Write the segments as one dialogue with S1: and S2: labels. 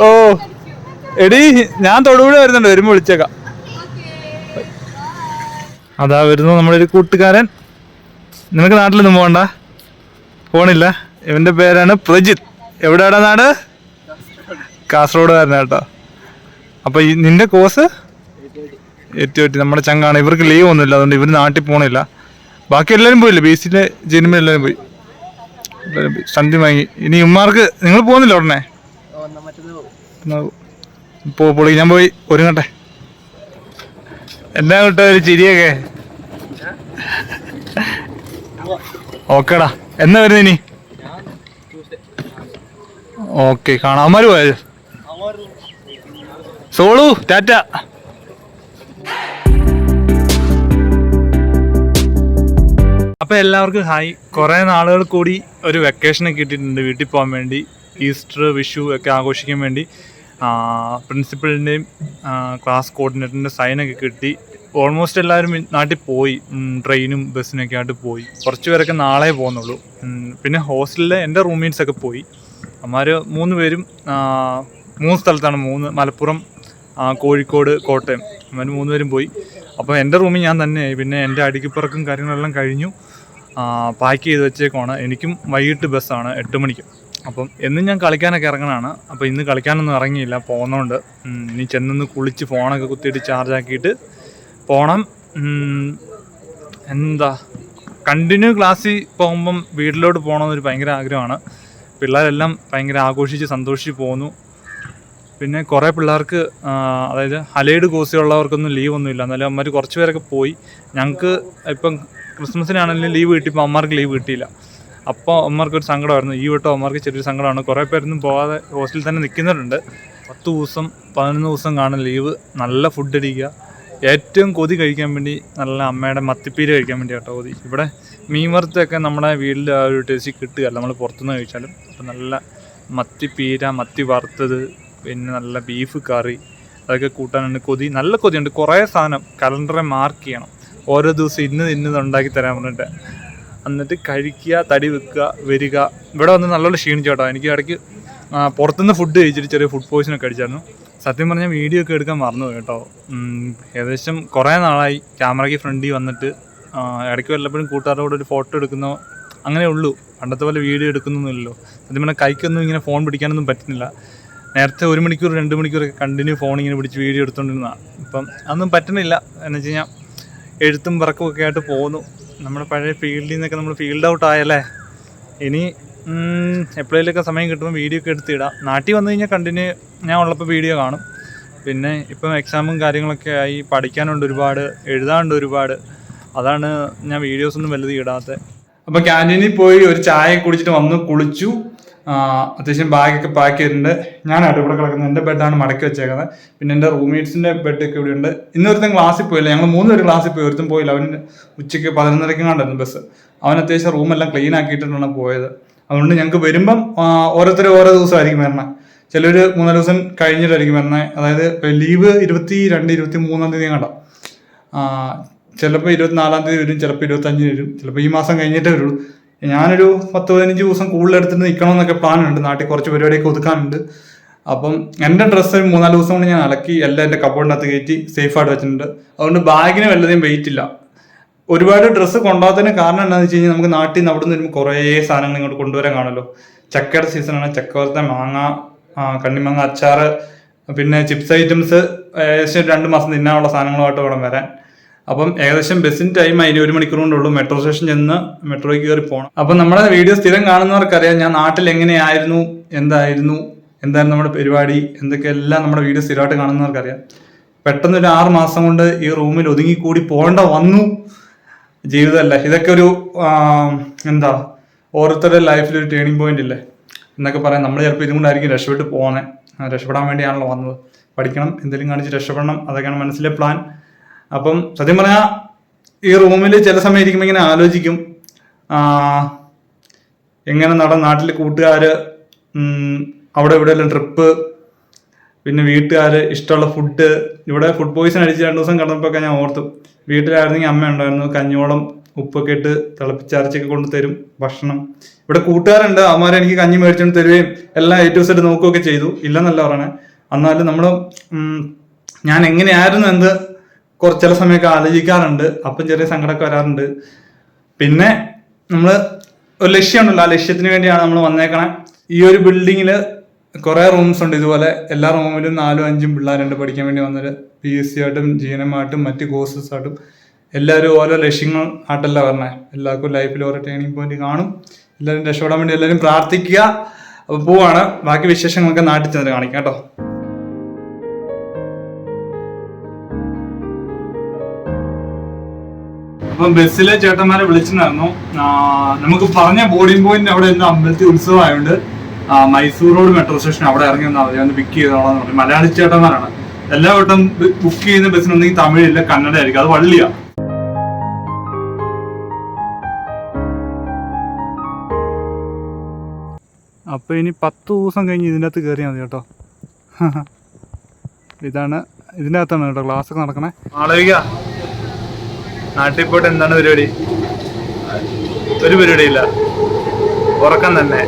S1: ഓ എടി ഞാൻ തൊടുപുഴ വരുന്നുണ്ട്, വരുമ്പോ വിളിച്ചേക്കാം. അതാ വരുന്നു നമ്മളൊരു കൂട്ടുകാരൻ. നിനക്ക് നാട്ടിലൊന്നും പോകണ്ട? പോണില്ല. ഇവന്റെ പേരാണ് പ്രജിത്ത്. എവിടെയാടാ നാട്? കാസർഗോഡുകാരനാ കേട്ടോ. അപ്പൊ നിന്റെ കോഴ്സ് ഏറ്റുപറ്റി നമ്മുടെ ചങ്കാണ്. ഇവർക്ക് ലീവ് ഒന്നുമില്ല, അതുകൊണ്ട് ഇവർ നാട്ടിൽ പോണില്ല. ബാക്കി എല്ലാവരും പോയില്ലേ? ബേസിലെ ജനിമ എല്ലാവരും പോയി. സന്ധി വാങ്ങി. ഇനി ഉമ്മാർക്ക് നിങ്ങൾ പോകുന്നില്ല ഉടനെ? പൊളി. ഞാൻ പോയി ഒരുങ്ങട്ടെ. എന്നാ കിട്ട ഒരു ചിരിയൊക്കെ. ഓക്കേടാ, എന്നാ വരുന്നത് ഇനി? ഓക്കെ, കാണാം. അവന്മാര് പോയത് സോളു ടാറ്റ. അപ്പൊ എല്ലാവർക്കും ഹായ്. കുറെ നാളുകൾ കൂടി ഒരു വെക്കേഷനൊക്കെ കിട്ടിയിട്ടുണ്ട് വീട്ടിൽ പോകാൻ വേണ്ടി. ഈസ്റ്റർ, വിഷു ഒക്കെ ആഘോഷിക്കാൻ വേണ്ടി പ്രിൻസിപ്പളിൻ്റെയും ക്ലാസ് കോർഡിനേറ്ററിൻ്റെ സൈനൊക്കെ കിട്ടി. ഓൾമോസ്റ്റ് എല്ലാവരും നാട്ടിൽ പോയി. ട്രെയിനും ബസ്സിനൊക്കെ ആയിട്ട് പോയി. കുറച്ച് പേരൊക്കെ നാളെ പോകുന്നുള്ളൂ. പിന്നെ ഹോസ്റ്റലിലെ എൻ്റെ റൂംമേറ്റ്സ് ഒക്കെ പോയി. അവന്മാർ 3 പേരും 3 സ്ഥലത്താണ്. മലപ്പുറം, കോഴിക്കോട്, കോട്ടയം. അവന്മാർ 3 പേരും പോയി. അപ്പോൾ എൻ്റെ റൂമിൽ ഞാൻ തന്നെയായി. പിന്നെ എൻ്റെ അടുക്കിപ്പുറക്കും കാര്യങ്ങളെല്ലാം കഴിഞ്ഞു. പാക്ക് ചെയ്ത് വെച്ചേക്കുവാണ്. എനിക്കും വൈകിട്ട് ബസ്സാണ് 8 മണിക്ക്. അപ്പം എന്നും ഞാൻ കളിക്കാനൊക്കെ ഇറങ്ങണതാണ്. അപ്പോൾ ഇന്ന് കളിക്കാനൊന്നും ഇറങ്ങിയില്ല, പോകുന്നതുകൊണ്ട്. ഇനി ചെന്നൊന്ന് കുളിച്ച് ഫോണൊക്കെ കുത്തിയിട്ട് ചാർജാക്കിയിട്ട് പോകണം. എന്താ കണ്ടിന്യൂ ക്ലാസ്സിൽ പോകുമ്പം വീട്ടിലോട്ട് പോകണമെന്നൊരു ഭയങ്കര ആഗ്രഹമാണ്. പിള്ളേരെല്ലാം ഭയങ്കര ആഘോഷിച്ച് സന്തോഷിച്ച് പോകുന്നു. പിന്നെ കുറേ പിള്ളേർക്ക് അതായത് അലൈഡ് കോഴ്സുള്ളവർക്കൊന്നും ലീവൊന്നുമില്ല. എന്നാലും അമ്മമാർ കുറച്ച് പേരൊക്കെ പോയി. ഞങ്ങൾക്ക് ഇപ്പം ക്രിസ്മസിനാണെങ്കിലും ലീവ് കിട്ടിയപ്പോൾ അമ്മമാർക്ക് ലീവ് കിട്ടിയില്ല. അപ്പോൾ അമ്മമാർക്കൊരു സങ്കടമായിരുന്നു. ഈ വട്ടം അമ്മമാർക്ക് ചെറിയൊരു സങ്കടമാണ്. കുറേ പേരൊന്നും പോകാതെ ഹോസ്റ്റലിൽ തന്നെ നിൽക്കുന്നുണ്ട്. 10 ദിവസം 11 ദിവസം കാണും ലീവ്. നല്ല ഫുഡ് അടിക്കുക. ഏറ്റവും കൊതി കഴിക്കാൻ വേണ്ടി നല്ല അമ്മയുടെ മത്തിപ്പീര കഴിക്കാൻ വേണ്ടി കേട്ടോ കൊതി. ഇവിടെ മീൻ വറുത്തൊക്കെ നമ്മുടെ വീട്ടിൽ ആ ഒരു ടേസ്റ്റ് കിട്ടുകയല്ല നമ്മൾ പുറത്തുനിന്ന് കഴിച്ചാലും. അപ്പം നല്ല മത്തിപ്പീര, മത്തി വറുത്തത്, പിന്നെ നല്ല ബീഫ് കറി, അതൊക്കെ കൂട്ടാനുണ്ട്. കൊതി, നല്ല കൊതിയുണ്ട്. കുറേ സാധനം കലണ്ടറെ മാർക്ക് ചെയ്യണം. ഓരോ ദിവസം ഇന്നത് ഉണ്ടാക്കി തരാൻ പറഞ്ഞിട്ട്. എന്നിട്ട് കഴിക്കുക, തടി വെക്കുക, വരിക. ഇവിടെ വന്ന് നല്ലോണം ക്ഷീണിച്ചു കേട്ടോ. എനിക്ക് ഇടയ്ക്ക് പുറത്തുനിന്ന് ഫുഡ് കഴിച്ചിട്ട് ചെറിയ ഫുഡ് പോയ്സനൊക്കെ അടിച്ചായിരുന്നു. സത്യം പറഞ്ഞാൽ വീഡിയോ ഒക്കെ എടുക്കാൻ മറന്നു കേട്ടോ. ഏകദേശം കുറേ നാളായി ക്യാമറയ്ക്ക് ഫ്രണ്ടിൽ വന്നിട്ട്. ഇടയ്ക്ക് വല്ലപ്പോഴും കൂട്ടുകാരുടെ കൂടെ ഒരു ഫോട്ടോ എടുക്കുന്നോ അങ്ങനെ ഉള്ളൂ. പണ്ടത്തെ പോലെ വീഡിയോ എടുക്കുന്നൊന്നുമില്ലല്ലോ. സത്യം പറഞ്ഞാൽ കൈക്കൊന്നും ഇങ്ങനെ ഫോൺ പിടിക്കാനൊന്നും പറ്റുന്നില്ല. നേരത്തെ 1 മണിക്കൂർ 2 മണിക്കൂറൊക്കെ കണ്ടിന്യൂ ഫോൺ ഇങ്ങനെ പിടിച്ച് വീഡിയോ എടുത്തുകൊണ്ടിരുന്നതാണ്. ഇപ്പം അതൊന്നും പറ്റുന്നില്ല. എന്ന് വെച്ച് കഴിഞ്ഞാൽ എഴുത്തും വർക്കും ഒക്കെ ആയിട്ട് പോകുന്നു. നമ്മുടെ പഴയ ഫീൽഡിൽ നിന്നൊക്കെ നമ്മൾ ഫീൽഡ് ഔട്ട് ആയല്ലേ. ഇനി എപ്പോഴേലൊക്കെ സമയം കിട്ടുമ്പോൾ വീഡിയോ ഒക്കെ എടുത്തിടാം. നാട്ടിൽ വന്നു കഴിഞ്ഞാൽ കണ്ടിന്യൂ ഞാൻ ഉള്ളപ്പോൾ വീഡിയോ കാണും. പിന്നെ ഇപ്പം എക്സാമും കാര്യങ്ങളൊക്കെ ആയി, പഠിക്കാനുണ്ട് ഒരുപാട്, എഴുതാനുണ്ട് ഒരുപാട്. അതാണ് ഞാൻ വീഡിയോസൊന്നും വലുത് ഇടാത്തത്. അപ്പോൾ ക്യാൻറ്റീനിൽ പോയി ഒരു ചായ കുടിച്ചിട്ട് വന്ന് കുളിച്ചു. അത്യാവശ്യം ബാഗൊക്കെ പാക്ക് ചെയ്തിട്ടുണ്ട്. ഞാനായിട്ട് ഇവിടെ കിടക്കുന്നത്. എൻ്റെ ബെഡാണ് മടക്കി വെച്ചേക്കുന്നത്. പിന്നെ എൻ്റെ റൂംമേറ്റ്സിൻ്റെ ബെഡൊക്കെ ഇവിടെ ഉണ്ട്. ഇന്ന് ഒരുത്തൻ ക്ലാസ്സിൽ പോയില്ല. ഞങ്ങൾ 3 പേര് ക്ലാസ്സിൽ പോയി. ഒരുത്തും പോയില്ല. അവന് ഉച്ചയ്ക്ക് 11:30 ബസ്. അവൻ അത്യാവശ്യം റൂമെല്ലാം ക്ലീൻ ആക്കിയിട്ടാണ് പോയത്. അതുകൊണ്ട് ഞങ്ങൾക്ക് വരുമ്പം ഓരോരുത്തർ ഓരോ ദിവസമായിരിക്കും വരണേ. ചിലർ 3 ദിവസം കഴിഞ്ഞിട്ടായിരിക്കും വരണേ. അതായത് ലീവ് 22, 23 കണ്ട. ചിലപ്പോൾ 24 വരും, ചിലപ്പോൾ 25 വരും, ചിലപ്പോൾ ഈ മാസം കഴിഞ്ഞിട്ടേ വരുള്ളൂ. ഞാനൊരു 10-15 ദിവസം കൂടുതലെടുത്തിട്ട് നിൽക്കണമെന്നൊക്കെ പ്ലാനുണ്ട്. നാട്ടിൽ കുറച്ച് പരിപാടിയൊക്കെ ഒതുക്കാനുണ്ട്. അപ്പം എൻ്റെ ഡ്രസ്സ് 3-4 ദിവസം കൊണ്ട് ഞാൻ അലക്കി എല്ലാം എൻ്റെ കബോർഡിനകത്ത് കയറ്റി സേഫായിട്ട് വെച്ചിട്ടുണ്ട്. അതുകൊണ്ട് ബാഗിന് വല്ലതും വെയിറ്റ് ഇല്ല. ഒരുപാട് ഡ്രസ്സ് കൊണ്ടുപോകാത്തതിന് കാരണം എന്താണെന്ന് വെച്ച് കഴിഞ്ഞാൽ നമുക്ക് നാട്ടിൽ നിന്ന് അവിടെ നിന്ന് വരുമ്പോൾ കുറേ സാധനങ്ങൾ ഇങ്ങോട്ട് കൊണ്ടുവരാൻ കാണുമല്ലോ. ചക്കയുടെ സീസണാണ്. ചക്ക വറുത്ത, മാങ്ങ, കണ്ണിമാങ്ങ, അച്ചാർ, പിന്നെ ചിപ്സ് ഐറ്റംസ്, ഏകദേശം 2 മാസം തിന്നാനുള്ള സാധനങ്ങളുമായിട്ട് വേണം വരാൻ. അപ്പം ഏകദേശം ബസ്സിന് ടൈം അതിന് 1 മണിക്കൂർ കൊണ്ടുള്ളൂ. മെട്രോ സ്റ്റേഷൻ ചെന്ന് മെട്രോയ്ക്ക് കയറി പോകണം. അപ്പം നമ്മുടെ വീഡിയോ സ്ഥിരം കാണുന്നവർക്കറിയാം ഞാൻ നാട്ടിൽ എങ്ങനെയായിരുന്നു, എന്തായിരുന്നു നമ്മുടെ പരിപാടി, എന്തൊക്കെയെല്ലാം നമ്മുടെ വീഡിയോ സ്ഥിരമായിട്ട് കാണുന്നവർക്കറിയാം. പെട്ടെന്നൊരു 6 മാസം കൊണ്ട് ഈ റൂമിൽ ഒതുങ്ങിക്കൂടി പോകേണ്ട വന്നു. ജീവിതമല്ലേ ഇതൊക്കെ. ഒരു ഓരോരുത്തരുടെ ലൈഫിലൊരു ടേണിംഗ് പോയിന്റ് ഇല്ലേ എന്നൊക്കെ പറയാം. നമ്മൾ ചിലപ്പോൾ ഇതും കൊണ്ടായിരിക്കും രക്ഷപ്പെട്ട് പോകുന്നത്. രക്ഷപ്പെടാൻ വേണ്ടിയാണല്ലോ വന്നത്. പഠിക്കണം, എന്തെങ്കിലും കാണിച്ച് രക്ഷപ്പെടണം, അതൊക്കെയാണ് മനസ്സിലെ പ്ലാൻ. അപ്പം സത്യം പറഞ്ഞാൽ ഈ റൂമിൽ ചില സമയം ഇരിക്കുമ്പോൾ ഇങ്ങനെ ആലോചിക്കും, എങ്ങനെ നാട്ടിലെ കൂട്ടുകാർ, അവിടെ ഇവിടെയെല്ലാം ട്രിപ്പ്, പിന്നെ വീട്ടുകാർ, ഇഷ്ടമുള്ള ഫുഡ്. ഇവിടെ ഫുഡ് പോയ്സൺ അടിച്ച് 2 ദിവസം കിടന്നപ്പോഴൊക്കെ ഞാൻ ഓർത്തു. വീട്ടിലായിരുന്നെങ്കിൽ അമ്മ ഉണ്ടായിരുന്നു, കഞ്ഞോളം ഉപ്പൊക്കെ ഇട്ട് തിളപ്പിച്ചരച്ചൊക്കെ കൊണ്ട് തരും ഭക്ഷണം. ഇവിടെ കൂട്ടുകാരുണ്ട്, അവന്മാരെ എനിക്ക് കഞ്ഞി മേടിച്ചുകൊണ്ട് തരുകയും എല്ലാം A to Z നോക്കുകയൊക്കെ ചെയ്തു. ഇല്ലെന്നല്ല പറയണേ. എന്നാലും ഞാൻ എങ്ങനെയായിരുന്നു എന്ത് ചില സമയമൊക്കെ ആലോചിക്കാറുണ്ട്. അപ്പം ചെറിയ സങ്കടമൊക്കെ വരാറുണ്ട്. പിന്നെ നമ്മൾ ഒരു ലക്ഷ്യമുണ്ടല്ലോ, ആ ലക്ഷ്യത്തിന് വേണ്ടിയാണ് നമ്മൾ വന്നേക്കണേ. ഈ ഒരു ബിൽഡിങ്ങിൽ കുറെ റൂംസ് ഉണ്ട്. ഇതുപോലെ എല്ലാ റൂമിലും 4-5 പിള്ളേരുണ്ട് പഠിക്കാൻ വേണ്ടി വന്നത്. PSC ആയിട്ടും GNM ആയിട്ടും മറ്റ് കോഴ്സസ് ആയിട്ടും എല്ലാവരും ഓരോ ലക്ഷ്യങ്ങൾ ആയിട്ടല്ല പറഞ്ഞേ. എല്ലാവർക്കും ലൈഫിൽ ഓരോ ടേണിംഗ് പോയിന്റ് കാണും. എല്ലാവരും രക്ഷപ്പെടാൻ വേണ്ടി എല്ലാവരും പ്രാർത്ഥിക്കുക. അപ്പോൾ പോവാണ്. ബാക്കി വിശേഷങ്ങളൊക്കെ നാട്ടിൽ ചെന്നിട്ട് കാണിക്കാം കേട്ടോ. അപ്പം ബസ്സിലെ ചേട്ടന്മാരെ വിളിച്ചിട്ടുണ്ടായിരുന്നു. നമുക്ക് പറഞ്ഞ ബോർഡിംഗ് പോയിന്റ് അവിടെ ഇന്ന് അമ്പലത്തിൽ ഉത്സവമായതുകൊണ്ട് മൈസൂർ റോഡ് മെട്രോ സ്റ്റേഷൻ അവിടെ ഇറങ്ങി വന്നാൽ മതി, ഒന്ന് പിക്ക് ചെയ്തോളാന്ന് പറഞ്ഞു. മലയാളി ചേട്ടന്മാരാണ്. എല്ലാ വട്ടം ബുക്ക് ചെയ്യുന്ന ബസ്സിനൊന്നെങ്കിൽ തമിഴില്ല, കന്നഡ ആയിരിക്കും. അത് വള്ളിയാ. അപ്പൊ ഇനി 10 ദിവസം കഴിഞ്ഞ് ഇതിൻ്റെ അകത്ത് കയറിയാൽ മതി കേട്ടോ. ഇതാണ് ഇതിൻ്റെ അകത്താണ് കേട്ടോ ക്ലാസ് ഒക്കെ നടക്കണേ. ആലോചിക്ക, നാട്ടിൽ പോയിട്ട് എന്താണ് പരിപാടി? ഒരു പരിപാടിയില്ല, ഉറക്കം തന്നെ.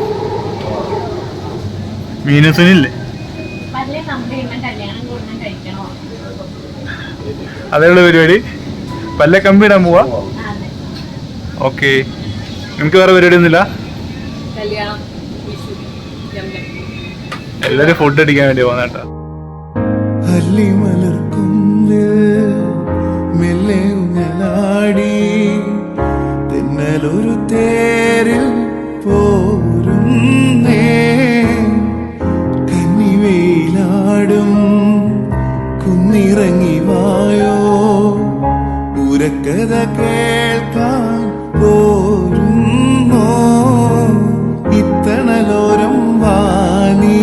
S1: മീനസുനില്ലേ? അതേയുള്ള പരിപാടി. പല്ല കമ്പി ഇടാൻ പോവാ? ഓക്കെ. നിനക്ക് വേറെ പരിപാടി ഒന്നുമില്ല? എല്ലാരും ഫുഡ് അടിക്കാൻ വേണ്ടി പോകുന്നേട്ടാ.
S2: തെന്നലൊരു തേരിൽ പോരുന്നേ, കന്നിവെയിലാടും കുന്നിറങ്ങി വായോ, ഉരക്കഥ കേൾക്കാൻ പോരുന്നോ, ഇത്തണലോരം വാനി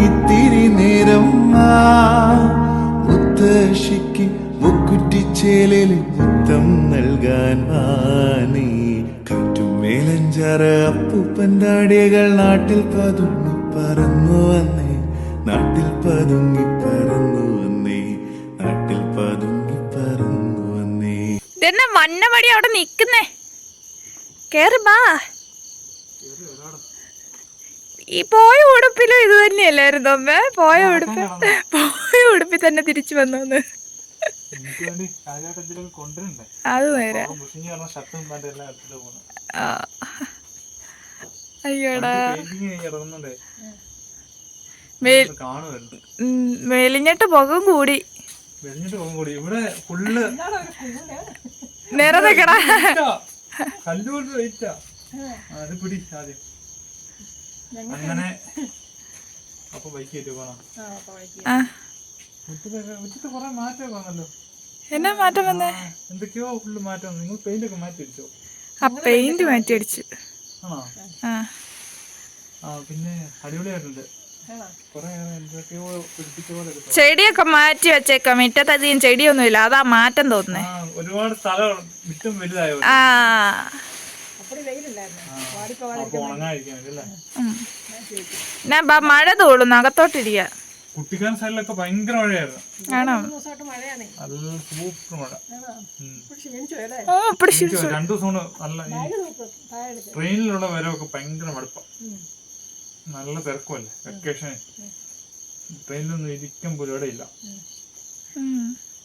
S2: ഇത്തിരി നേരം മുത്തശ്ശിക്ക് മുക്കുറ്റിച്ചേലിൽ മുത്തം നൽകാൻ വാനി, കാറ്റും മേലഞ്ചാറ അപ്പൂപ്പൻ്റാടികൾ നാട്ടിൽ പതുങ്ങി പറന്നു വന്നേ, നാട്ടിൽ പതുങ്ങി പറന്നു വന്നേ, നാട്ടിൽ പതുങ്ങി പറന്നു വന്നേ.
S3: ഇതെന്നെ മണ്ണമടി അവിടെ നിക്കുന്നേ, കേറി ബാ. ഈ പോയ ഉടുപ്പിലും ഇത് തന്നെയല്ലായിരുന്നു അമ്മേ? പോയ ഉടുപ്പിൽ തന്നെ തിരിച്ചു വന്നോന്ന്. അത് നേരെ. അയ്യോടാ, മെലിഞ്ഞിട്ട് പുകം കൂടി. നേരെ നിക്കടാ.
S1: അങ്ങനെ അപ്പൊ ബൈക്ക് പോകണം.
S3: എന്നാ മാറ്റം വന്നേ?
S1: എന്തൊക്കെയോ ഫുള്ള് മാറ്റം. നിങ്ങൾ പെയിന്റ് ഒക്കെ മാറ്റി അടിച്ചോ?
S3: ആ പെയിന്റ് മാറ്റി അടിച്ചു.
S1: പിന്നെ അടിപൊളിയായിട്ടുണ്ട്.
S3: ചെടിയൊക്കെ മാറ്റി വെച്ചേക്കാം. മുറ്റത്ത് അധികം ചെടിയൊന്നുമില്ല, അതാ മാറ്റം തോന്നുന്നേ.
S1: ഒരുപാട് സ്ഥലം മുറ്റം വലുതായോ?
S3: ഞാൻ മഴ തോളുന്നു, അകത്തോട്ടിരിക്ക.
S1: കുട്ടിക്കാരൻ സൈഡിലൊക്കെ ഭയങ്കര മഴയായിരുന്നു.
S3: ആണോ?
S1: നല്ല സൂപ്പർ മഴ. 2 ദിവസം നല്ല. ട്രെയിനിലുള്ള വരവൊക്കെ ഭയങ്കര മടുപ്പാ. നല്ല തിരക്കുമല്ലേ വെക്കേഷന്. ട്രെയിനിലൊന്നും ഇരിക്കാൻ പോലും ഇവിടെ ഇല്ല.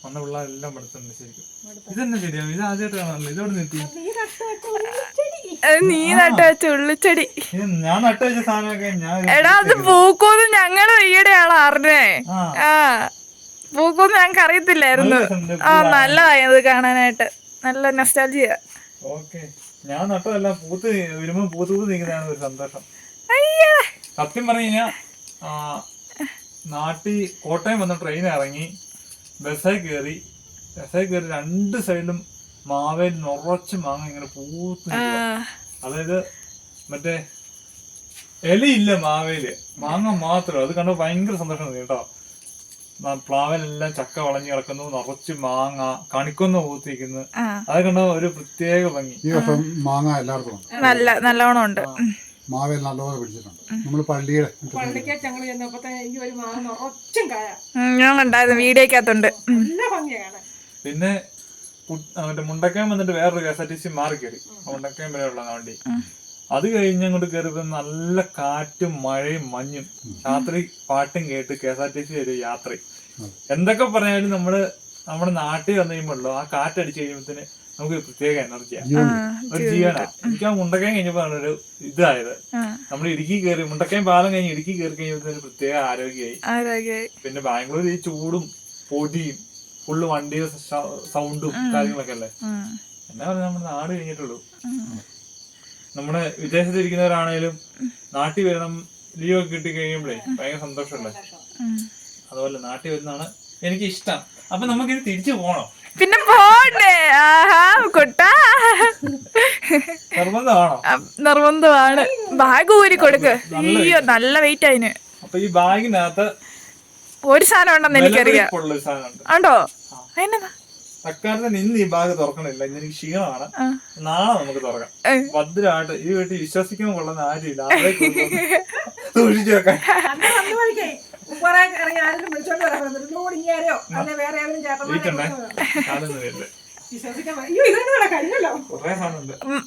S1: വന്ന പിള്ളേരെല്ലാം മടുത്തുണ്ട് ശരിക്കും. ഇതെന്നെ ശരിയാണ്. ഇത് ആദ്യമായിട്ട് കാണാനല്ലോ. ഇതോടെ നിർത്തി.
S3: നീ നട്ട വെച്ച ഉള്ളിച്ചെടി.
S1: ഞാൻ നട്ട വെച്ച സാധനമൊക്കെ
S3: എടാ അത് പൂക്കോന്ന് ഞങ്ങള് ഈയിടെയാണ് അറിഞ്ഞേ. പൂക്കോന്ന് ഞങ്ങക്ക് അറിയത്തില്ലായിരുന്നു. നല്ലതായി അത് കാണാനായിട്ട്. നല്ല നൊസ്റ്റാൾജിയ.
S1: ഓക്കെ, ഞാൻ നട്ടതല്ല, പൂത്ത് വരുമ്പോ പൂത്ത് നിൽക്കുന്നതാണ് ഒരു സന്തോഷം. സത്യം പറഞ്ഞു കഴിഞ്ഞാ നാട്ടിൽ കോട്ടയം വന്ന ട്രെയിൻ ഇറങ്ങി ബസ്സായി കയറി 2 സൈഡിലും മാവേൽ നിറച്ച് മാങ്ങ ഇങ്ങനെ പൂത്ത്. അതായത് മറ്റേ ഇലയില്ല മാവേല്, മാങ്ങ മാത്രം. അത് കണ്ടോ ഭയങ്കര സന്തോഷം കേട്ടോ. പ്ലാവിലെല്ലാം ചക്ക വളഞ്ഞു കിടക്കുന്നു, നിറച്ച് മാങ്ങ, കണിക്കൊന്ന പൂത്തിരിക്കുന്നു. അത് കണ്ടോ ഒരു പ്രത്യേക ഭംഗി.
S4: ഈ വർഷം മാങ്ങ എല്ലായിടത്തും
S3: നല്ലോണം ഉണ്ട്.
S4: മാവേൽ നല്ലപോലെ പിടിച്ചിട്ടുണ്ട്. നമ്മള് പള്ളിയുടെ
S3: ഞാൻ കണ്ടായിരുന്നു, വീഡിയോക്കകത്തുണ്ട്.
S1: പിന്നെ മറ്റേ മുണ്ടക്കയം വന്നിട്ട് വേറൊരു KSRTC മാറി കയറി, മുണ്ടക്കയം വരെയുള്ള വണ്ടി. അത് കഴിഞ്ഞ് അങ്ങോട്ട് കയറിയപ്പോ നല്ല കാറ്റും മഴയും മഞ്ഞും, രാത്രി പാട്ടും കേട്ട് KSRTC ഒരു യാത്ര. എന്തൊക്കെ പറഞ്ഞാലും നമ്മുടെ നാട്ടിൽ വന്നു കഴിയുമ്പോഴല്ലോ ആ കാറ്റടിച്ച് കഴിയുമ്പോഴത്തേന് നമുക്ക് പ്രത്യേക എനർജിയാണ്, ഒരു ജീവനാണ്. എനിക്ക് ആ മുണ്ടക്കയം കഴിഞ്ഞപ്പോഴാണ് ഒരു ഇതായത്. നമ്മൾ ഇടുക്കി കയറി, മുണ്ടക്കയം പാലം കഴിഞ്ഞ് ഇടുക്കി കയറി കഴിയുമ്പോഴത്തേന് പ്രത്യേക ആരോഗ്യമായി. പിന്നെ ബാംഗ്ലൂർ ഈ ചൂടും പൊടിയും ഫുള്ള് വണ്ടിയുടെ സൗണ്ടും കാര്യങ്ങളൊക്കെ അല്ലേ. എന്നാ പറഞ്ഞാൽ നമ്മുടെ നാട് കഴിഞ്ഞിട്ടുള്ളൂ. നമ്മുടെ വിദേശത്ത് ഇരിക്കുന്നവരാണേലും നാട്ടിൽ വരണം, ലീവ് ഒക്കെ കിട്ടി കഴിയുമ്പോഴേ ഭയങ്കര സന്തോഷമല്ലേ. അതുപോലെ നാട്ടിൽ വരുന്നതാണ് എനിക്ക് ഇഷ്ടം. അപ്പൊ നമുക്കിത് തിരിച്ചു പോകണം.
S3: പിന്നെ പോണ്ടേ? ആഹാ കുട്ടാ,
S1: നിർബന്ധമാണോ?
S3: നിർബന്ധമാണ്. ബാഗ് ഊരി കൊടുക്ക്. അയ്യോ നല്ല വെയിറ്റ് അതിന്.
S1: അപ്പൊ ഈ ബാഗിനകത്ത്
S3: ഒരു സാധനം ഉണ്ടെന്ന് എനിക്കറിയാം. ഉണ്ടോ? അതിനെന്താ
S1: തക്കാലത്തിന് ഇന്ന് ഈ ബാഗ് തുറക്കണില്ല, ഇന്ന് എനിക്ക് ക്ഷീണമാണ്. നാളെ നമുക്ക് തുറക്കാം. ഭദ്രമായിട്ട് ഈ വീട്ടിൽ വിശ്വസിക്കാൻ കൊള്ളുന്ന ആരുമില്ല, അവരെ സൂക്ഷിച്ചു വെക്കാൻ.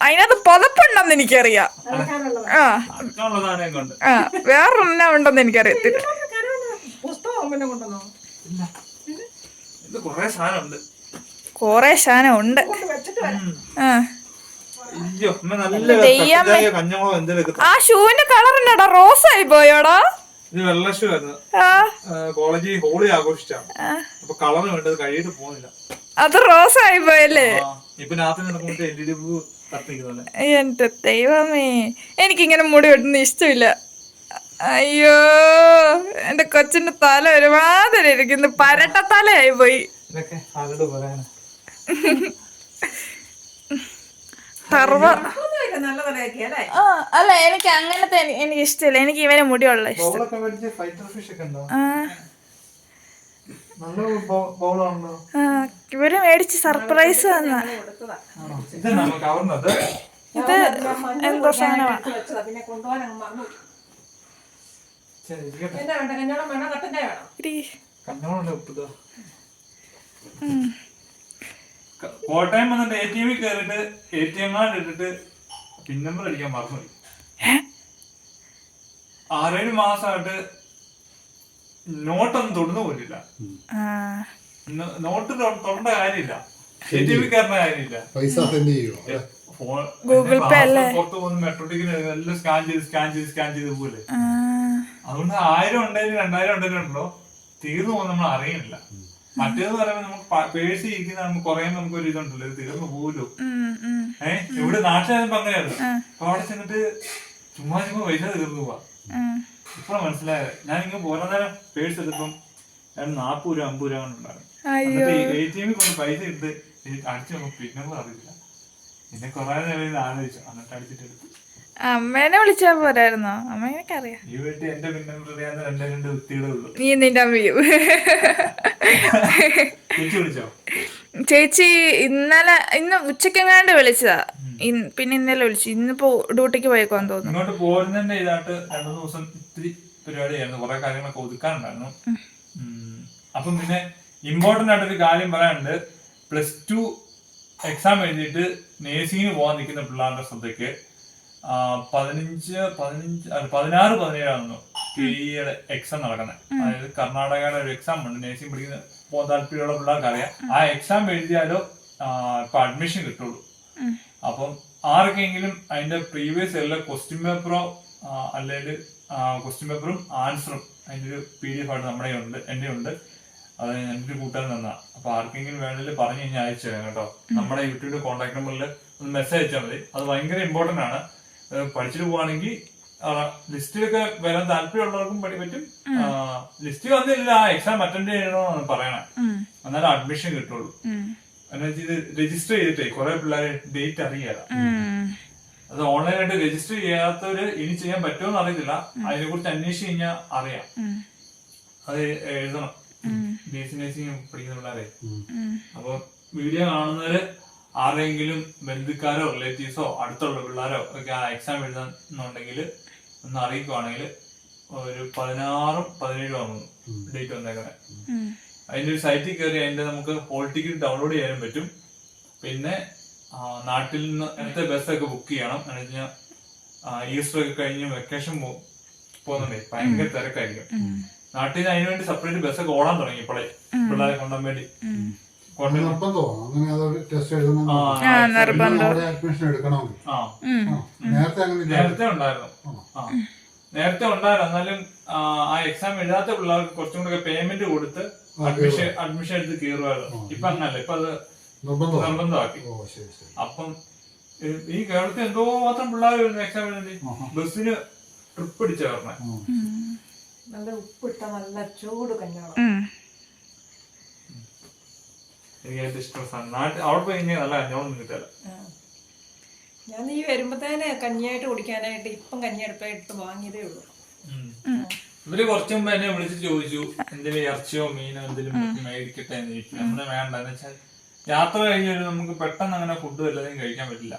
S3: അതിനകത്ത് പുതപ്പുണ്ടെന്ന് എനിക്കറിയാം. വേറൊരെണ്ണ ഉണ്ടെന്ന് എനിക്കറിയത്തില്ല. കൊറേ സാധനം ഉണ്ട്. ആ ഷൂവിന്റെ കളർ എന്നാടാ? റോസ് ആയി പോയോടാ?
S1: ഇത് വെള്ള ഷൂ ആയിരുന്നു, കോളേജിൽ ഹോളി ആഘോഷിച്ചാണ്. അപ്പൊ കളറ് വേണ്ടത് കഴിയിട്ട് പോകുന്നില്ല,
S3: അത് റോസ് ആയി പോയല്ലേ.
S1: ഇപ്പൊ രാത്രി നടക്കുമ്പോ LED ബൾബ് കത്തിക്കുന്നല്ലേ.
S3: എന്റെ ദൈവമേ, എനിക്കിങ്ങനെ മുടി വെട്ടുന്ന ഇഷ്ടമില്ല. അയ്യോ, എന്റെ കൊച്ചിന്റെ തല ഒരുമാതിരി ഇരിക്കുന്നു, പരട്ട തലയായി പോയി.
S1: ഇതൊക്കെ ആരോട് പറയാനാ?
S3: അല്ല, എനിക്ക് അങ്ങനത്തെ എനിക്ക് ഇഷ്ടമില്ല. എനിക്ക് ഇവനെ മുടിയുള്ള ഇഷ്ടം. ഇവര് മേടിച്ച് സർപ്രൈസ് തന്ന ഇത് എന്തോ സാധനമാണ്.
S1: കോട്ടയം വന്നിട്ട് ATM കയറിട്ട് ATM കാർഡ് ഇട്ടിട്ട് പിൻ നമ്പർ അടിക്കാൻ മറന്നുപോയി. 6-7 മാസമായിട്ട് നോട്ടൊന്നും തൊടുന്ന പോലില്ല. നോട്ട് തൊടേണ്ട കാര്യമില്ല, ATM കയറുന്ന കാര്യമില്ല.
S3: ഗൂഗിൾ പേ അല്ലേ?
S1: പുറത്ത് പോകുന്ന മെട്രോ ടിക്കറ്റ് എല്ലാം സ്കാൻ ചെയ്ത് പോലെ. അതുകൊണ്ട് 1000 ഉണ്ടെങ്കിലും 2000 ഉണ്ടെങ്കിലും ഉണ്ടല്ലോ, തീർന്നു പോകുന്ന നമ്മൾ അറിയുന്നില്ല. മറ്റേത് പറയുമ്പോൾ നമുക്ക് പേഴ്സ് ഇരിക്കുന്ന നമുക്ക് കുറെ നമുക്കൊരു ഇതുണ്ടല്ലോ, ഇത് തീർന്നു പോലോ. ഇവിടെ നാട്ടിലായപ്പോ അങ്ങനെയായിരുന്നു. അപ്പൊ അവിടെ ചെന്നിട്ട് ചുമ്മാ പൈസ തീർന്നു പോവാ. ഇപ്പഴാണ് മനസ്സിലായത്. ഞാൻ ഇങ്ങനെ പോരാ നേരം പേഴ്സ് എടുത്തപ്പം 40 രൂപ 50 രൂപ ഉണ്ടായിരുന്നു. ATM കൊണ്ട് പൈസ ഇട്ട് അടിച്ചു നോക്കും, പിന്നെ അറിയില്ല. പിന്നെ കൊറേ നേരം ആലോചിച്ചു, എന്നിട്ട് അടിച്ചിട്ട് എടുത്തു.
S3: അമ്മേനെ വിളിച്ചാ പോരായിരുന്നോ? അമ്മേനൊക്കെ അറിയാം.
S1: ഈ വീട്ടിൽ എന്റെ പിന്നെ അറിയാവുന്ന 2 വ്യക്തികളേ ഉള്ളൂ.
S3: നീ നിന്റെ അമ്മയും.
S1: വിളിച്ചോ?
S3: ചേച്ചി ഇന്ന് ഉച്ചക്കെങ്ങാണ്ട് വിളിച്ചതാ. പിന്നെ ഇന്നലെ വിളിച്ചു. ഇന്നിപ്പോ ഡ്യൂട്ടിക്ക് പോയേക്കാന്ന് തോന്നുന്നു.
S1: ഇങ്ങോട്ട് പോരുന്നതിന്റെ ഇതായിട്ട് 2 ദിവസം ഇത്തിരി പരിപാടിയായിരുന്നു, കുറെ കാര്യങ്ങളൊക്കെ ഒതുക്കാനുണ്ടായിരുന്നു. അപ്പം പിന്നെ ഇമ്പോർട്ടന്റ് ആയിട്ടൊരു കാര്യം പറയാനുണ്ട്. +2 എക്സാം എഴുതിയിട്ട് നേഴ്സിംഗിന് പോകാൻ നിൽക്കുന്ന പിള്ളേരുടെ ശ്രദ്ധയ്ക്ക് 16-17 KEയുടെ എക്സാം നടക്കുന്നത്. അതായത് കർണാടകയുടെ ഒരു എക്സാം ഉണ്ട്, നേഴ്സിംഗ് പഠിക്കുന്ന പോകാൻ താല്പര്യമുള്ള പിള്ളേർക്ക് അറിയാം. ആ എക്സാം എഴുതിയാലോ ഇപ്പൊ അഡ്മിഷൻ കിട്ടുള്ളൂ. അപ്പം ആർക്കെങ്കിലും അതിന്റെ പ്രീവിയസ് ഇയറിലെ ക്വസ്റ്റ്യൻ പേപ്പറോ അല്ലെങ്കിൽ ക്വസ്റ്റ്യൻ പേപ്പറും ആൻസറും അതിന്റെ ഒരു PDF ആയിട്ട് നമ്മുടെ ഉണ്ട്, എന്റെ ഉണ്ട്. അത് എൻ്റെ ഒരു കൂട്ടുകാരൻ തന്നാ. അപ്പൊ ആർക്കെങ്കിലും വേണമെങ്കിൽ പറഞ്ഞു കഴിഞ്ഞാൽ അയച്ചു തരാം കേട്ടോ. നമ്മുടെ യൂട്യൂബിന്റെ കോൺടാക്ട് നമ്പറിൽ ഒന്ന് മെസ്സേജ് അയച്ചാൽ മതി. അത് ഭയങ്കര ഇമ്പോർട്ടന്റ് ആണ്. പഠിച്ചിട്ട് പോവാണെങ്കിൽ ലിസ്റ്റിലൊക്കെ വരാൻ താല്പര്യമുള്ളവർക്കും പറ്റും. ലിസ്റ്റ് വന്നില്ല, എക്സാം അറ്റൻഡ് ചെയ്യണമെന്നാണ് പറയണേ, എന്നാലും അഡ്മിഷൻ കിട്ടുള്ളൂ. എന്നു വെച്ചാൽ ഇത് രജിസ്റ്റർ ചെയ്തിട്ടേ കുറെ പിള്ളേരെ ഡേറ്റ് അറിയാതെ. അത് ഓൺലൈനായിട്ട് രജിസ്റ്റർ ചെയ്യാത്തവര് ഇനി ചെയ്യാൻ പറ്റുമോന്ന് അറിയത്തില്ല. അതിനെ കുറിച്ച് അന്വേഷിച്ച് കഴിഞ്ഞാൽ അറിയാം. അത് എഴുതണം, BSc നഴ്സിംഗ് പഠിക്കുന്ന പിള്ളേരെ. അപ്പൊ വീഡിയോ കാണുന്നവര് ആരെങ്കിലും ബന്ധുക്കാരോ റിലേറ്റീവ്സോ അടുത്തുള്ള പിള്ളേരോ ഒക്കെ ആ എക്സാം എഴുതുന്നുണ്ടെങ്കിൽ ഒന്ന് അറിയിക്കുവാണെങ്കിൽ ഒരു 16-17 ആകുന്നു ഡേറ്റ് വന്നേക്കുന്നത്. അതിന്റെ ഒരു സൈറ്റിൽ കയറി അതിന്റെ നമുക്ക് ഹോൾ ടിക്കറ്റ് ഡൗൺലോഡ് ചെയ്യാനും പറ്റും. പിന്നെ നാട്ടിൽ നിന്ന് നേരത്തെ ബസ്സൊക്കെ ബുക്ക് ചെയ്യണം. എന്ന് വെച്ചാൽ ഈസ്റ്റർ ഒക്കെ കഴിഞ്ഞ് വെക്കേഷൻ പോകുന്നുണ്ടേ ഭയങ്കര തിരക്കായിരിക്കും. നാട്ടിൽ നിന്ന് അതിനുവേണ്ടി സെപ്പറേറ്റ് ബസ്സൊക്കെ ഓടാൻ തുടങ്ങി ഇപ്പോഴേ പിള്ളേരെ കൊണ്ടുപോകാൻ വേണ്ടി.
S4: നിർബന്ധമാണ് അങ്ങനെ അതൊരു ടെസ്റ്റ് എഴുതണം. അഡ്മിഷൻ എടുക്കണമെങ്കിൽ നേരത്തെ
S1: ഉണ്ടായിരുന്നു. നേരത്തെ ഉണ്ടായിരുന്നു. എന്നാലും ആ എക്സാം എഴുതാത്ത പിള്ളേർക്ക് കുറച്ചും കൂടെ പേയ്മെന്റ് കൊടുത്ത് അഡ്മിഷൻ എടുത്ത് കയറുമായിരുന്നു. ഇപ്പൊ അങ്ങനല്ല, ഇപ്പൊ അത് നിർബന്ധമാക്കി. അപ്പം ഈ കേരളത്തിൽ എന്തോ മാത്രം പിള്ളേർ എക്സാം എഴുതി ബസ്സിന് ട്രിപ്പ് അടിച്ച പറഞ്ഞ
S5: നല്ല ഉപ്പിട്ട നല്ല ചൂട് കഞ്ഞോളം.
S1: എനിക്ക് ഏറ്റവും ഇഷ്ടം നാട്ടിൽ അവിടെ പോയി കഴിഞ്ഞാൽ നല്ല കഞ്ഞോളം കിട്ടില്ല.
S5: ഞാൻ ഈ വരുമ്പത്തേനെ കഞ്ഞിയായിട്ട് കുടിക്കാനായിട്ട് ഇപ്പം കഞ്ഞിയെടുപ്പായിട്ട് വാങ്ങിയതേ ഉള്ളൂ.
S1: ഇവര് കുറച്ചു മുമ്പ് എന്നെ വിളിച്ച് ചോദിച്ചു എന്തെങ്കിലും ഇറച്ചിയോ മീനോ എന്തെങ്കിലും മേടിക്കട്ടെ എന്ന് ചോദിച്ചു. നമ്മള് വേണ്ട, എന്ന് വെച്ചാൽ യാത്ര കഴിഞ്ഞൊരു നമുക്ക് പെട്ടെന്ന് അങ്ങനെ ഫുഡ് വല്ലതും കഴിക്കാൻ പറ്റില്ല.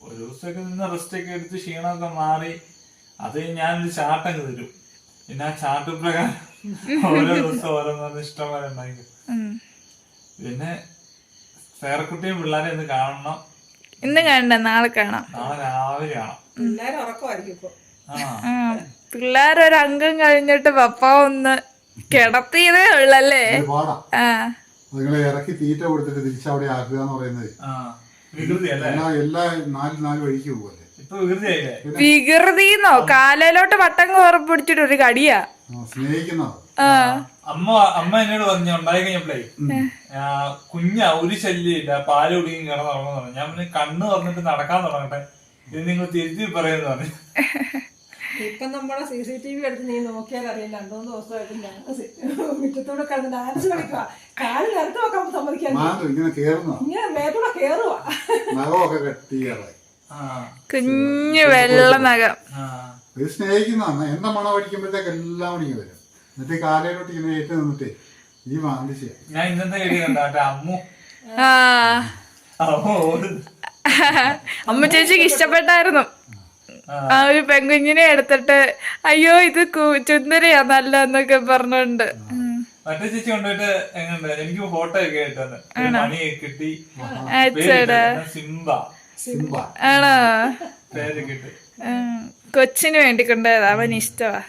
S1: ഒരു ദിവസമൊക്കെ നിന്ന് റെസ്റ്റ് ഒക്കെ എടുത്ത് ക്ഷീണമൊക്കെ മാറി അത് ഞാനൊരു ചാർട്ടങ്ങ് തരും. പിന്നെ ആ ചാർട്ട് പ്രകാരം ഓരോ ദിവസം ഓരോന്ന് ഇഷ്ടം പോലെ ഉണ്ടായിരിക്കും. പിന്നെ സേറക്കുട്ടിയും പിള്ളേരെ ഒന്ന് കാണണം.
S3: ഇന്ന് കാണണ്ട, നാളെ കാണാം.
S1: നാളെ രാവിലെ കാണാം.
S5: എല്ലാരും ഉറക്കമായിരിക്കും ഇപ്പൊ.
S3: പിള്ളേരൊരു അംഗം കഴിഞ്ഞിട്ട് പപ്പ ഒന്ന് കിടത്തിയതേ ഉള്ളല്ലേ.
S4: നിങ്ങളെ ഇറക്കി തീറ്റ കൊടുത്തിട്ട് തിരിച്ചവിടെ ആക്കുക എന്ന് പറയുന്നത് എല്ലാ 4 വഴിക്ക് പോകല്ലേ.
S3: വികൃതിന്നോ കാലയിലോട്ട് വട്ടം പിടിച്ചിട്ട് ഒരു കടിയാ
S4: സ്നേഹിക്കുന്നോ.
S1: അമ്മ എന്നോട് പറഞ്ഞു ഉണ്ടായി കഴിഞ്ഞപ്പോഴേ ഒരു ശല്യം ഇല്ല, പാല് കുടിക്കും കിടന്നുറങ്ങുന്നു പറഞ്ഞു. ഞാൻ പിന്നെ കണ്ണ് തുറന്നിട്ട് നടക്കാൻ തുടങ്ങട്ടെ, ഇത് നിങ്ങൾ തിരിച്ചു പറയുന്നു പറഞ്ഞു.
S5: ഇപ്പൊ നമ്മളെ CCTV എടുത്ത് നീ നോക്കിയാൽ അറിയാം. 2-3 ദിവസമായിട്ട് ഞങ്ങൾ മുറ്റത്തൂടെ കിടന്ന് ഡാൻസ് കളിക്കുക. കാല് നിരത്ത് വെക്കാൻ സമ്മതിക്കാൻ ഇങ്ങനെ മേത്തൂടെ കേറുവാ.
S3: കുഞ്ഞു വെള്ള നഖം
S4: സ്നേഹിക്കുന്നതാണ്. എന്റെ മണം അടിക്കുമ്പോഴത്തേക്ക് എല്ലാം മണിക്ക് വരും. എന്നിട്ട് കാലയിലോട്ട് ഇങ്ങനെ ഏറ്റു നിന്നിട്ടേ ഈ മാന്തിച്ച
S1: ഞാൻ ഇന്നത്തെ അമ്മു
S3: അമ്മ ചേച്ചിക്ക് ഇഷ്ടപ്പെട്ടായിരുന്നു. ആ ഒരു പെൺകുഞ്ഞിനെ എടുത്തിട്ട് അയ്യോ ഇത് ചുന്ദരിയാ നല്ല എന്നൊക്കെ പറഞ്ഞോണ്ട്
S1: മറ്റേ ചേച്ചി കൊണ്ടുപോയിട്ട് എങ്ങനെ എനിക്ക് ഫോട്ടോ ഒക്കെ ആയിട്ടാണ് മണി കിട്ടി. സിംബ
S3: ആണോ?
S1: പേര് കിട്ടി.
S3: കൊച്ചിന് വേണ്ടി കൊണ്ടുപോയത്, അവൻ ഇഷ്ടവാ.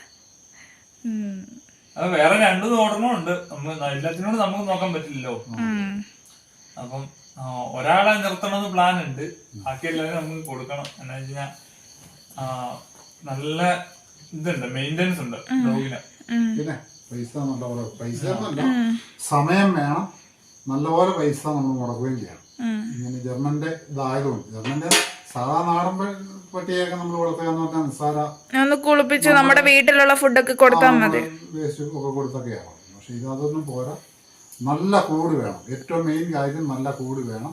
S1: അത് വേറെ 2 ഓടണമുണ്ട്. എല്ലാത്തിനോടും നമുക്ക് നോക്കാൻ പറ്റില്ലല്ലോ. അപ്പം ഒരാളെ നിർത്തണമെന്ന് പ്ലാൻ ഉണ്ട്. ബാക്കി എല്ലാവരും നമുക്ക് കൊടുക്കണം. എന്താ വെച്ചാൽ നല്ല ഇതുണ്ട്, മെയിൻ്റെനൻസ് ഉണ്ട് ഡോഗിന്.
S4: പിന്നെ പൈസ സമയം വേണം, നല്ലപോലെ പൈസ നമ്മൾ മുടക്കുകയും ചെയ്യണം. ഇങ്ങനെ ജർമ്മന്റെ ഇതായതുകൊണ്ട് ജർമ്മന്റെ സാധാ നാടൻ പട്ടിയൊക്കെ നമ്മൾ വളർത്തുക എന്ന് പറഞ്ഞാൽ നിസ്സാര
S3: കുളിപ്പിച്ച് നമ്മുടെ വീട്ടിലുള്ള ഫുഡൊക്കെ കൊടുത്താൽ മതി,
S4: വേസ്റ്റ് ഒക്കെ കൊടുത്തൊക്കെയാണ്. പക്ഷെ അതൊന്നും പോരാ, നല്ല കൂട് വേണം. ഏറ്റവും മെയിൻ കാര്യം നല്ല കൂട് വേണം,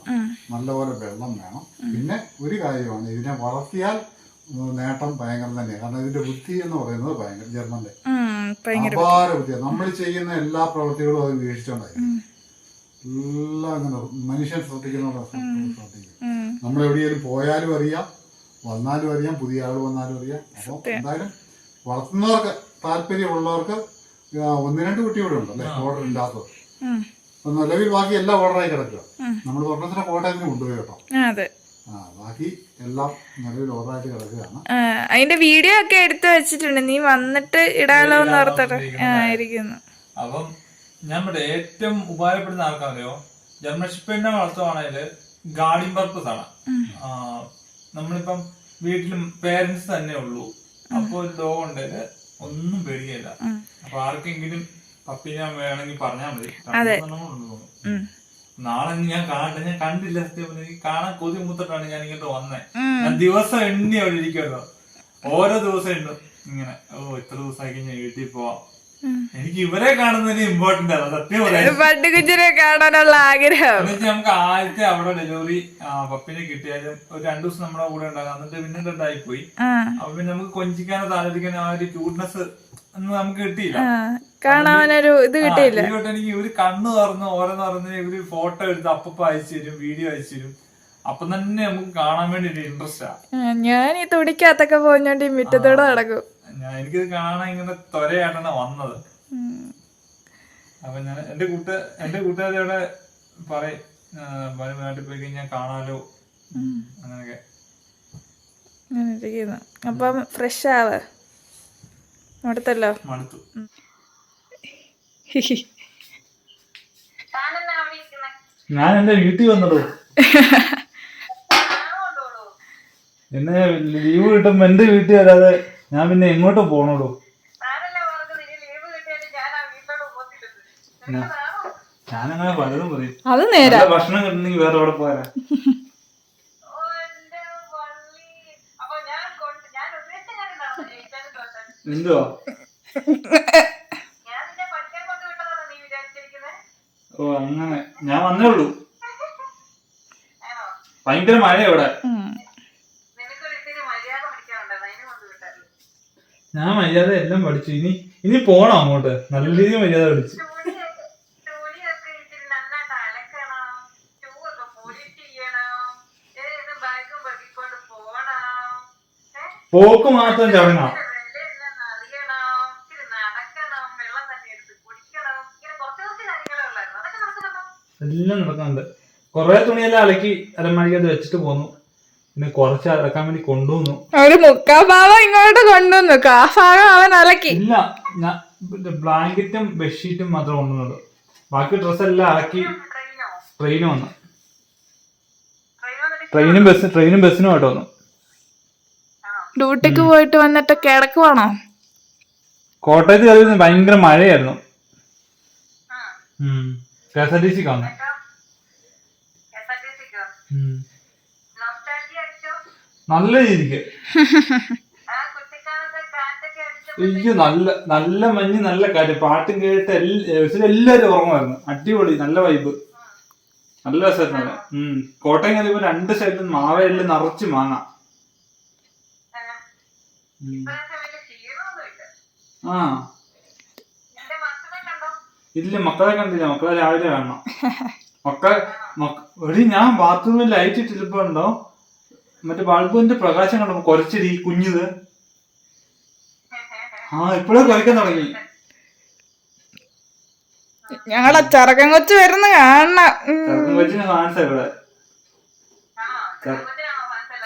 S4: നല്ലപോലെ വെള്ളം വേണം. പിന്നെ ഒരു കാര്യമാണ്, ഇതിനെ വളർത്തിയാൽ നേട്ടം ഭയങ്കര തന്നെയാണ്. കാരണം ഇതിന്റെ ബുദ്ധി എന്ന് പറയുന്നത് ഭയങ്കര ജർമ്മന്റെ അപാര ബുദ്ധിയാണ്. നമ്മൾ ചെയ്യുന്ന എല്ലാ പ്രവൃത്തികളും അത് വീഴ്ചയുണ്ടായിരിക്കും. എല്ലാം അങ്ങനെ മനുഷ്യൻ ശ്രദ്ധിക്കുന്ന ശ്രദ്ധിക്കും. നമ്മൾ എവിടെയെങ്കിലും പോയാലും അറിയാം, വന്നാലും അറിയാം, പുതിയ ആൾ വന്നാലും അറിയാം. അപ്പം എന്തായാലും വളർത്തുന്നവർക്ക് താല്പര്യമുള്ളവർക്ക് 1-2 കുട്ടികളും ഉണ്ടല്ലേ ഓർഡർ ഇല്ലാത്തത്. നിലവിൽ ബാക്കി എല്ലാം ഓർഡറായി കിടക്കുക. നമ്മൾ സ്വർണ്ണത്തിന് കോട്ടയത്തിന് കൊണ്ടുപോയി കേട്ടോ. ബാക്കി എല്ലാം നിലവിൽ ഓർഡറായിട്ട് കിടക്കുകയാണ്.
S3: അതിന്റെ വീഡിയോ ഒക്കെ എടുത്തു വെച്ചിട്ടുണ്ട്, നീ വന്നിട്ട് ഇടാലോ എന്ന് ഓർത്തിട്ട് ഇരിക്കുന്നു.
S1: അപ്പം ഞാൻ ഏറ്റവും ഉപകാരപ്പെടുന്ന ആൾക്കാരെയോ ജർമ്മൻ ഷെപ്പേർഡിനെ വളർത്തുവാണെങ്കിൽ ഗാർഡിങ് പർപ്പസ് ആണ്. നമ്മളിപ്പം വീട്ടിലും പേരൻസ് തന്നെ ഉള്ളൂ, അപ്പൊ ഒരു ഡോഗ് ഉണ്ടെങ്കിൽ ഒന്നും പേടിക്കില്ല. അപ്പൊ ആർക്കെങ്കിലും പപ്പീനെ വേണമെങ്കിൽ പറഞ്ഞാൽ മതി. നാളെ ഞാൻ കാണട്ടെ, ഞാൻ കണ്ടില്ല. എനിക്ക് കാണാൻ കൊതി മുത്തിട്ടാണ് ഞാൻ ഇങ്ങോട്ട് വന്നേ. ഞാൻ ദിവസം എണ്ണി അവിടെ ഇരിക്കുമല്ലോ, ഓരോ ദിവസം എണ്ണും ഇങ്ങനെ. ഇത്ര ദിവസമാക്കി ഞാൻ വീട്ടിൽ പോവാം. എനിക്ക് ഇവരെ കാണുന്നതിന് ഇമ്പോർട്ടന്റ് ആണ് സത്യം പറയാം.
S3: പട്ടുകുഞ്ഞിനെ കാണാനുള്ള ആഗ്രഹം.
S1: നമുക്ക് ആദ്യത്തെ അവിടെ ഡെലിവറി പപ്പിനെ കിട്ടിയാലും ഒരു 2 ദിവസം നമ്മുടെ കൂടെ ഉണ്ടാകാം. എന്നിട്ട് പിന്നെ ഇതായി പോയി. അപ്പൊ പിന്നെ നമുക്ക് കൊഞ്ചിക്കാനോ താലോലിക്കാനോ ആ ഒരു ക്യൂട്ട്നെസ് ഒന്നും നമുക്ക് കിട്ടിയില്ല,
S3: കാണാനൊരു ഇത് കിട്ടിയില്ല.
S1: എനിക്ക് ഇവര് കണ്ണ് തുറന്ന് ഓരോന്ന് പറഞ്ഞ് ഇവര് ഫോട്ടോ എടുത്ത് അപ്പ അയച്ചു തരും, വീഡിയോ അയച്ചു തരും. അപ്പം തന്നെ നമുക്ക് കാണാൻ വേണ്ടി ഒരു ഇൻട്രസ്റ്റാ.
S3: ഞാൻ ഈ തുടിക്കകത്തൊക്കെ പോഞ്ഞോണ്ട് ഈ മുറ്റത്തോടെ നടക്കും.
S1: എനിക്കിത് കാണാൻ ഇങ്ങനെ ത്വരയായിട്ടാണ് വന്നത്. അപ്പൊ ഞാൻ എന്റെ കൂട്ടുകാരോടെ പറയും, നാട്ടിൽ പോയി കഴിഞ്ഞാൽ കാണാലോ അങ്ങനെയൊക്കെ.
S3: അങ്ങനെ ഇരിക്കുന്നു. അപ്പം ഫ്രഷ് ആവ് അടുത്തല്ലോ.
S1: മടുത്തു. ഞാൻ എന്റെ വീട്ടിൽ വന്നടോ. എന്നെ ലീവ് കിട്ടുമ്പോ എന്റെ വീട്ടിൽ വരാതെ ഞാൻ പിന്നെ എങ്ങോട്ട് പോണോടോ? ഞാനങ്ങനെ പലതും പറയും.
S3: അത് നേരാ.
S1: ഭക്ഷണം കിട്ടണമെങ്കിൽ വേറെ എവിടെ പോരാ. എന്തുവാ? ഓ അങ്ങനെ. ഞാൻ വന്നേ ഉള്ളൂ. ഭയങ്കര മഴ ഇവിടെ. ഞാൻ മര്യാദ എല്ലാം പഠിച്ചു. ഇനി പോണം അങ്ങോട്ട്. നല്ല രീതിയിൽ മര്യാദ പഠിച്ചു. പോക്ക് മാത്രം ചടങ്ങാ. എല്ലാം നടക്കുന്നുണ്ട്. കൊറേ തുണിയെല്ലാം അലക്കി അലമാരിക്കകത്ത് വെച്ചിട്ട് പോന്നു. പിന്നെ കുറച്ച് അലക്കാൻ വേണ്ടി കൊണ്ടുവന്നു.
S3: ഒരു മുക്കാ ഭാഗം ഇങ്ങോട്ട് കൊണ്ടുവന്നു. ആ ഭാഗം അവൻ അലക്കി.
S1: ഇല്ല, ഞാൻ ബ്ലാങ്കറ്റും ബെഡ്ഷീറ്റും മാത്രം കൊണ്ടുവന്നുള്ളൂ. ബാക്കി ഡ്രസ്സെല്ലാം അലക്കി ട്രെയിനും വന്നു. ട്രെയിനും ബസ്സിനും ആയിട്ട് വന്നു.
S3: ഡ്യൂട്ടിക്ക് പോയിട്ട് വന്നിട്ട് കിടക്കുവാണോ?
S1: കോട്ടയത്ത് കയറി ഭയങ്കര മഴയായിരുന്നു. KSRTC വന്നു. നല്ല രീതിക്ക് എനിക്ക് നല്ല മഞ്ഞ്, നല്ല കാറ്റ്, പാട്ടും കേട്ട് എല്ലാരും ഉറങ്ങുമായിരുന്നു. അടിപൊളി, നല്ല വൈബ്, നല്ല രസമായിരുന്നു. കോട്ടയം കയറിയപ്പോ 2 സൈഡിലും മാവേലില് നിറച്ച് മാങ്ങ. ആ ഇല്ല, മക്കളെ കണ്ടില്ല. മക്കളെ രാവിലെ കാണണം. എടി ഞാൻ ബാത്റൂമിൽ ലൈറ്റ് ഇട്ടിരിപ്പോ ഉണ്ടോ, മറ്റേ ബൾബിന്റെ പ്രകാശം കണ്ടപ്പോ കുറച്ചടി കുഞ്ഞത്. ഇപ്പഴേ കുറയ്ക്കാൻ തുടങ്ങി.
S3: ഞങ്ങളെ ചെറുക്കൻ കൊച്ചു വരുന്ന കാണണം.
S1: ചെറുക്കൻ കൊച്ചിനെ ഫാൻസാ ഇവിടെ.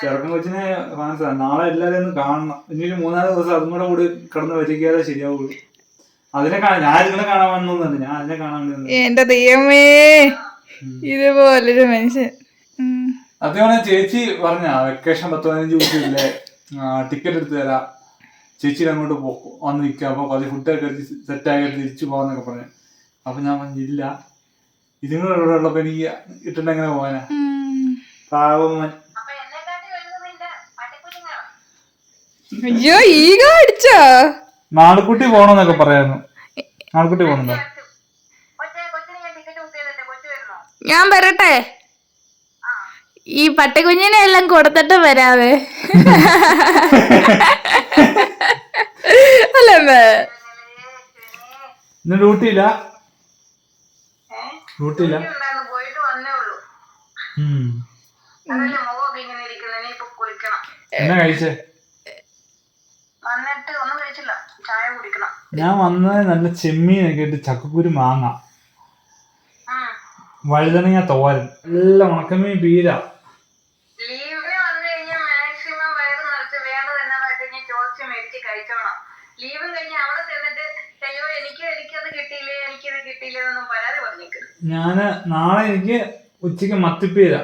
S1: ചെറുക്കൻ കൊച്ചിനെ ഫാൻസാ. നാളെ എല്ലാരും ഒന്ന് കാണണം. ഇനി ഒരു 3-4 ദിവസം അതും കൂടി കിടന്ന് വരിക്കാതെ ശരിയാവുള്ളൂ. അതിനെ ഞാൻ ഇതിനെ കാണാൻ വന്നൊന്നുണ്ട്. ഞാൻ അതിനെ കാണാൻ വേണ്ടി.
S3: എന്റെ ദൈവമേ, ഇതുപോലൊരു മനുഷ്യൻ.
S1: അതേപോലെ ചേച്ചി പറഞ്ഞ വെക്കേഷൻ 10-15 ദിവസമില്ലേ, ടിക്കറ്റ് എടുത്ത് തരാം, ചേച്ചിയുടെ അങ്ങോട്ട് വന്ന് നിൽക്കുക, അപ്പൊ കുറച്ച് ഫുഡൊക്കെ അടിച്ച് സെറ്റാക്കി തിരിച്ചു പോകാന്നൊക്കെ പറഞ്ഞു. അപ്പൊ ഞാൻ പറഞ്ഞില്ല, ഇതുങ്ങൾ ഇവിടെ ഉള്ളപ്പോ എനിക്ക് ഇട്ടിട്ട് എങ്ങനെ പോകാനാ? പാവമൻ.
S3: അയ്യോ, ഈഗോ അടിച്ചോ?
S1: നാളുകുട്ടി പോണോന്നൊക്കെ പറയായിരുന്നു. നാളുകുട്ടി പോണുണ്ടോ?
S3: ഞാൻ വരട്ടെ? ഈ പട്ടിക്കുഞ്ഞിനെ എല്ലാം കൊടുത്തിട്ട് വരാവേ. അല്ലേ?
S1: ഇന്ന് ഡ്യൂട്ടിയില്ല. എന്നാ കഴിച്ചേ? ഞാൻ വന്നത് നല്ല ചെമ്മീനൊക്കെ ഇട്ട് ചക്കക്കുരു, മാങ്ങ, വഴുതനങ്ങ തോരൻ, നല്ല ഉണക്കമീൻ, പീര. ഞാന് നാളെ എനിക്ക് ഉച്ചക്ക് മത്തിപ്പീര.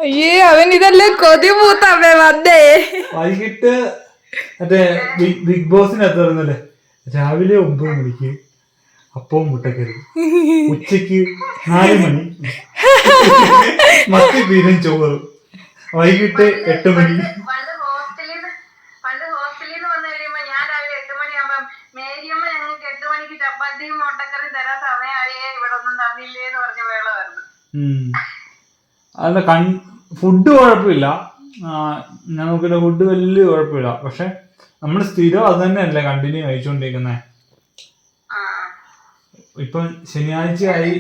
S3: അയ്യേ, അവൻ ഇതെല്ലാം കൊതിമൂത്തമ്മേ വന്നേ.
S1: വൈകിട്ട് മറ്റേ ബിഗ് ബോസിനകത്ത് വരുന്നല്ലേ, രാവിലെ 9 മണിക്ക് അപ്പവും മുട്ടക്കറി, ഉച്ചക്ക് 4 മണി മത്തിപ്പീരും ചോറും, വൈകിട്ട് 8 മണി. അല്ല, ഫുഡ് കുഴപ്പമില്ല. ഞാൻ നോക്കിയിട്ട് ഫുഡ് വലിയ കുഴപ്പമില്ല. പക്ഷെ നമ്മൾ സ്ഥിരം അത് തന്നെയല്ലേ കണ്ടിന്യൂ കഴിച്ചോണ്ടിരിക്കുന്നേ. ഇപ്പം ശനിയാഴ്ചയായി,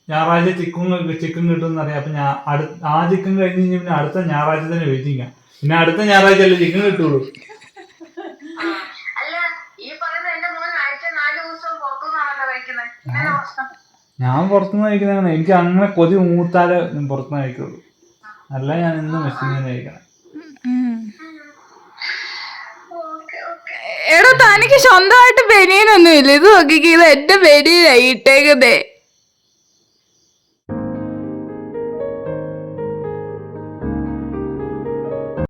S1: ഞായറാഴ്ച ചിക്കൻ കിട്ടുമെന്ന് അറിയാം. അപ്പൊ ആ ചിക്കൻ കഴിഞ്ഞ് കഴിഞ്ഞാൽ പിന്നെ അടുത്ത ഞായറാഴ്ച തന്നെ വെയിറ്റിംഗാ. പിന്നെ അടുത്ത ഞായറാഴ്ച അല്ലേ ചിക്കൻ കിട്ടുള്ളൂ. ഞാൻ പുറത്തുനിന്ന് കഴിക്കുന്നതാണ്. എനിക്ക് അങ്ങനെ കൊതി മൂത്താലേ ഞാൻ പുറത്തുനിന്ന് കഴിക്കുള്ളൂ. അല്ല ഞാൻ ഇന്ന് മെസ്സിൽ നിന്ന് കഴിക്കണം.
S3: എടോ തനിക്ക് സ്വന്തമായിട്ട് ബനിയനൊന്നും ഇല്ല. ഇത് നോക്കിക്ക്, ഇത് എന്റെ ബനിയനായി ഇട്ടേക്കുന്നേ.